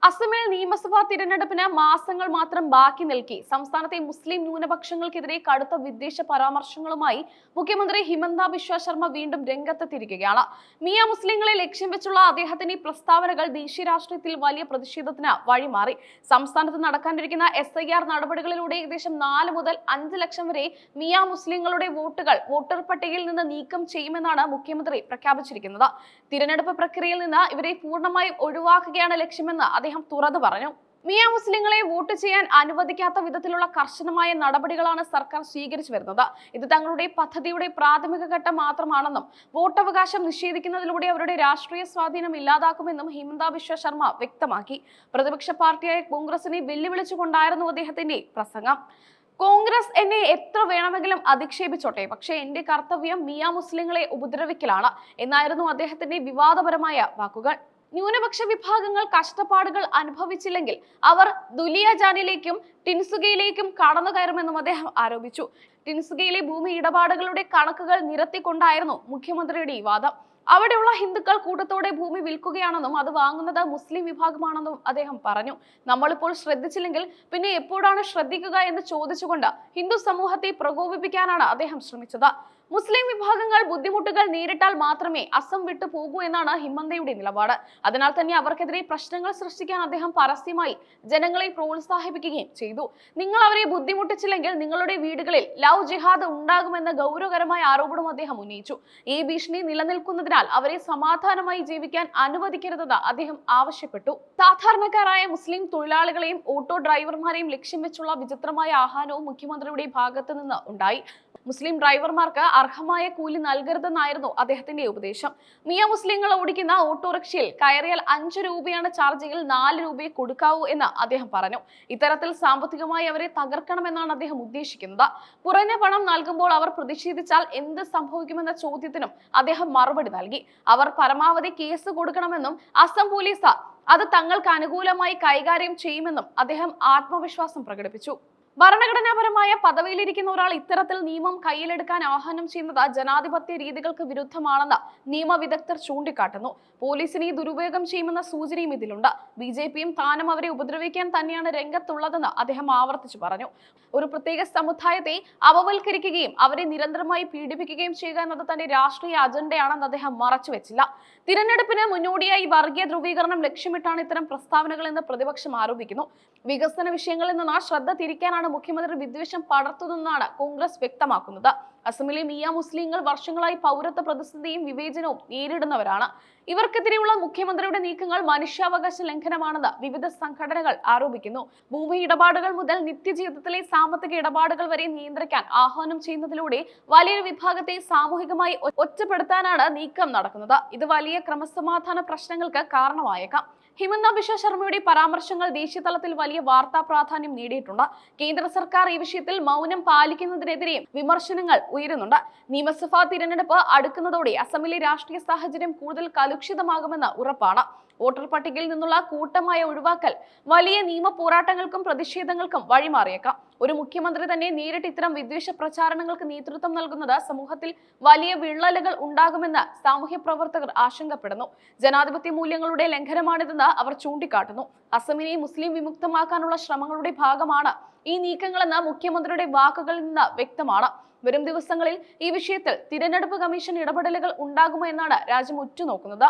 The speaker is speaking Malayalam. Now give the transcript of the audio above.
അസമിൽ നിയമസഭാ തിരഞ്ഞെടുപ്പിന് മാസങ്ങൾ മാത്രം ബാക്കി നിൽക്കെ സംസ്ഥാനത്തെ മുസ്ലിം ന്യൂനപക്ഷങ്ങൾക്കെതിരെ കടുത്ത വിദ്വേഷ പരാമർശങ്ങളുമായി മുഖ്യമന്ത്രി ഹിമന്ത ബിശ്വ ശർമ്മ വീണ്ടും രംഗത്തെത്തിയിരിക്കുകയാണ്. മിയ മുസ്ലിങ്ങളെ ലക്ഷ്യം വെച്ചുള്ള അദ്ദേഹത്തിന്റെ ഈ പ്രസ്താവനകൾ ദേശീയ രാഷ്ട്രീയത്തിൽ വലിയ പ്രതിഷേധത്തിന് വഴിമാറി. സംസ്ഥാനത്ത് നടക്കാനിരിക്കുന്ന SIR നടപടികളിലൂടെ ഏകദേശം 4 മുതൽ 5 ലക്ഷം വരെ മിയ മുസ്ലിങ്ങളുടെ വോട്ടുകൾ വോട്ടർ പട്ടികയിൽ നിന്ന് നീക്കം ചെയ്യുമെന്നാണ് മുഖ്യമന്ത്രി പ്രഖ്യാപിച്ചിരിക്കുന്നത്. തിരഞ്ഞെടുപ്പ് പ്രക്രിയയിൽ നിന്ന് ഇവരെ പൂർണ്ണമായും ഒഴിവാക്കുകയാണ് ലക്ഷ്യമെന്ന് അദ്ദേഹം തുറന്നു പറഞ്ഞു. മിയ മുസ്ലിങ്ങളെ വോട്ട് ചെയ്യാൻ അനുവദിക്കാത്ത വിധത്തിലുള്ള കർശനമായ നടപടികളാണ് സർക്കാർ സ്വീകരിച്ചു വരുന്നത്. ഇത് തങ്ങളുടെ പദ്ധതിയുടെ പ്രാഥമിക ഘട്ടം മാത്രമാണെന്നും വോട്ടവകാശം നിഷേധിക്കുന്നതിലൂടെ അവരുടെ രാഷ്ട്രീയ സ്വാധീനം ഇല്ലാതാക്കുമെന്നും ഹിമന്ത ബിശ്വ ശർമ്മ വ്യക്തമാക്കി. പ്രതിപക്ഷ പാർട്ടിയായ കോൺഗ്രസിനെ വെല്ലുവിളിച്ചുകൊണ്ടായിരുന്നു അദ്ദേഹത്തിന്റെ പ്രസംഗം. കോൺഗ്രസ് എന്നെ എത്ര വേണമെങ്കിലും അധിക്ഷേപിച്ചോട്ടെ, പക്ഷേ എന്റെ കർത്തവ്യം മിയ മുസ്ലിങ്ങളെ ഉപദ്രവിക്കലാണ് എന്നായിരുന്നു അദ്ദേഹത്തിന്റെ വിവാദപരമായ വാക്കുകൾ. ന്യൂനപക്ഷ വിഭാഗങ്ങൾ കഷ്ടപ്പാടുകൾ അനുഭവിച്ചില്ലെങ്കിൽ അവർ ദുലിയജാനിലേക്കും ടിൻസുകയിലേക്കും കടന്നു കയറുമെന്നും അദ്ദേഹം ആരോപിച്ചു. ടിൻസുകയിലെ ഭൂമി ഇടപാടുകളുടെ കണക്കുകൾ നിരത്തിക്കൊണ്ടായിരുന്നു മുഖ്യമന്ത്രിയുടെ ഈ വാദം. അവിടെയുള്ള ഹിന്ദുക്കൾ കൂട്ടത്തോടെ ഭൂമി വിൽക്കുകയാണെന്നും അത് വാങ്ങുന്നത് മുസ്ലിം വിഭാഗമാണെന്നും അദ്ദേഹം പറഞ്ഞു. നമ്മളിപ്പോൾ ശ്രദ്ധിച്ചില്ലെങ്കിൽ പിന്നെ എപ്പോഴാണ് ശ്രദ്ധിക്കുക എന്ന് ചോദിച്ചുകൊണ്ട് ഹിന്ദു സമൂഹത്തെ പ്രകോപിപ്പിക്കാനാണ് അദ്ദേഹം ശ്രമിച്ചത്. മുസ്ലിം വിഭാഗങ്ങൾ ബുദ്ധിമുട്ടുകൾ നേരിട്ടാൽ മാത്രമേ അസം വിട്ടു പോകൂ എന്നാണ് ഹിമന്തയുടെ നിലപാട്. അതിനാൽ തന്നെ അവർക്കെതിരെ പ്രശ്നങ്ങൾ സൃഷ്ടിക്കാൻ അദ്ദേഹം പരസ്യമായി ജനങ്ങളെ പ്രോത്സാഹിപ്പിക്കുകയും ചെയ്തു. നിങ്ങൾ അവരെ ബുദ്ധിമുട്ടിച്ചില്ലെങ്കിൽ നിങ്ങളുടെ വീടുകളിൽ ലവ് ജിഹാദ് ഉണ്ടാകുമെന്ന ഗൗരവകരമായ ആരോപണം അദ്ദേഹം ഉന്നയിച്ചു. ഈ ഭീഷണി നിലനിൽക്കുന്നതിനാൽ അവരെ സമാധാനമായി ജീവിക്കാൻ അനുവദിക്കരുതെന്ന് അദ്ദേഹം ആവശ്യപ്പെട്ടു. സാധാരണക്കാരായ മുസ്ലിം തൊഴിലാളികളെയും ഓട്ടോ ഡ്രൈവർമാരെയും ലക്ഷ്യം വെച്ചുള്ള വിചിത്രമായ ആഹ്വാനവും മുഖ്യമന്ത്രിയുടെ ഭാഗത്തു നിന്ന് ഉണ്ടായി. മുസ്ലിം ഡ്രൈവർമാർക്ക് അർഹമായ കൂലി നൽകരുതെന്നായിരുന്നു അദ്ദേഹത്തിന്റെ ഉപദേശം. മിയ മുസ്ലിങ്ങൾ ഓടിക്കുന്ന ഓട്ടോറിക്ഷയിൽ കയറിയാൽ 5 രൂപയാണ് ചാർജെങ്കിൽ 4 രൂപയെ കൊടുക്കാവൂ എന്ന് അദ്ദേഹം പറഞ്ഞു. ഇത്തരത്തിൽ സാമ്പത്തികമായി അവരെ തകർക്കണമെന്നാണ് അദ്ദേഹം ഉദ്ദേശിക്കുന്നത്. കുറഞ്ഞ പണം നൽകുമ്പോൾ അവർ പ്രതിഷേധിച്ചാൽ എന്ത് സംഭവിക്കുമെന്ന ചോദ്യത്തിനും അദ്ദേഹം മറുപടി നൽകി. അവർ പരമാവധി കേസ് കൊടുക്കണമെന്നും അസം പോലീസ് അത് തങ്ങൾക്ക് അനുകൂലമായി കൈകാര്യം ചെയ്യുമെന്നും അദ്ദേഹം ആത്മവിശ്വാസം പ്രകടിപ്പിച്ചു. ഭരണഘടനാപരമായ പദവിയിലിരിക്കുന്ന ഒരാൾ ഇത്തരത്തിൽ നിയമം കയ്യിലെടുക്കാൻ ആഹ്വാനം ചെയ്യുന്നത് ജനാധിപത്യ രീതികൾക്ക് വിരുദ്ധമാണെന്ന് നിയമവിദഗ്ധർ ചൂണ്ടിക്കാട്ടുന്നു. പോലീസിനെ ദുരുപയോഗം ചെയ്യുമെന്ന സൂചനയും ഇതിലുണ്ട്. BJPയും താനും അവരെ ഉപദ്രവിക്കാൻ തന്നെയാണ് രംഗത്തുള്ളതെന്ന് അദ്ദേഹം ആവർത്തിച്ചു പറഞ്ഞു. ഒരു പ്രത്യേക സമുദായത്തെ അപവൽക്കരിക്കുകയും അവരെ നിരന്തരമായി പീഡിപ്പിക്കുകയും ചെയ്യുക എന്നത് തന്റെ രാഷ്ട്രീയ അജണ്ടയാണെന്ന് അദ്ദേഹം മറച്ചുവെച്ചില്ല. തിരഞ്ഞെടുപ്പിന് മുന്നോടിയായി വർഗീയ ധ്രുവീകരണം ലക്ഷ്യമിട്ടാണ് ഇത്തരം പ്രസ്താവനകൾ എന്ന് പ്രതിപക്ഷം ആരോപിക്കുന്നു. വികസന വിഷയങ്ങളിൽ നിന്ന് ശ്രദ്ധ തിരിക്കാനാണ് മുഖ്യമന്ത്രി വിദ്വേഷം പടർത്തുന്നതെന്നാണ് കോൺഗ്രസ് വ്യക്തമാക്കുന്നത്. അസമിലെ മിയ മുസ്ലിങ്ങൾ വർഷങ്ങളായി പൗരത്വ പ്രതിസന്ധിയും വിവേചനവും നേരിടുന്നവരാണ്. ഇവർക്കെതിരെയുള്ള മുഖ്യമന്ത്രിയുടെ നീക്കങ്ങൾ മനുഷ്യാവകാശ ലംഘനമാണെന്ന് വിവിധ സംഘടനകൾ ആരോപിക്കുന്നു. ഭൂമി ഇടപാടുകൾ മുതൽ നിത്യജീവിതത്തിലെ സാമ്പത്തിക ഇടപാടുകൾ വരെ നിയന്ത്രിക്കാൻ ആഹ്വാനം ചെയ്യുന്നതിലൂടെ വലിയൊരു വിഭാഗത്തെ സാമൂഹികമായി ഒറ്റപ്പെടുത്താനാണ് നീക്കം നടക്കുന്നത്. ഇത് വലിയ ക്രമസമാധാന പ്രശ്നങ്ങൾക്ക് കാരണമായേക്കാം. ഹിമന്ത ബിശ്വ ശർമ്മയുടെ പരാമർശങ്ങൾ ദേശീയ തലത്തിൽ വലിയ വാർത്താ പ്രാധാന്യം നേടിയിട്ടുണ്ട്. കേന്ദ്ര സർക്കാർ ഈ വിഷയത്തിൽ മൗനം പാലിക്കുന്നതിനെതിരെയും വിമർശനങ്ങൾ ഉയരുന്നുണ്ട്. നിയമസഭാ തിരഞ്ഞെടുപ്പ് അടുക്കുന്നതോടെ അസമിലെ രാഷ്ട്രീയ സാഹചര്യം കൂടുതൽ കലുഷിതമാകുമെന്ന് ഉറപ്പാണ്. വോട്ടർ പട്ടികയിൽ നിന്നുള്ള കൂട്ടമായ ഒഴിവാക്കൽ വലിയ നിയമ പോരാട്ടങ്ങൾക്കും പ്രതിഷേധങ്ങൾക്കും വഴിമാറിയേക്കാം. ഒരു മുഖ്യമന്ത്രി തന്നെ നേരിട്ട് ഇത്തരം വിദ്വേഷ പ്രചാരണങ്ങൾക്ക് നേതൃത്വം നൽകുന്നത് സമൂഹത്തിൽ വലിയ വിള്ളലുകൾ ഉണ്ടാകുമെന്ന് സാമൂഹ്യ പ്രവർത്തകർ ആശങ്കപ്പെടുന്നു. ജനാധിപത്യ മൂല്യങ്ങളുടെ ലംഘനമാണിതെന്ന് അവർ ചൂണ്ടിക്കാട്ടുന്നു. അസമിനെ മുസ്ലിം വിമുക്തമാക്കാനുള്ള ശ്രമങ്ങളുടെ ഭാഗമാണ് ഈ നീക്കങ്ങളെന്ന് മുഖ്യമന്ത്രിയുടെ വാക്കുകളിൽ നിന്ന് വ്യക്തമാണ്. വരും ദിവസങ്ങളിൽ ഈ വിഷയത്തിൽ തിരഞ്ഞെടുപ്പ് കമ്മീഷൻ ഇടപെടലുകൾ ഉണ്ടാകുമോ എന്നാണ് രാജ്യം ഉറ്റുനോക്കുന്നത്.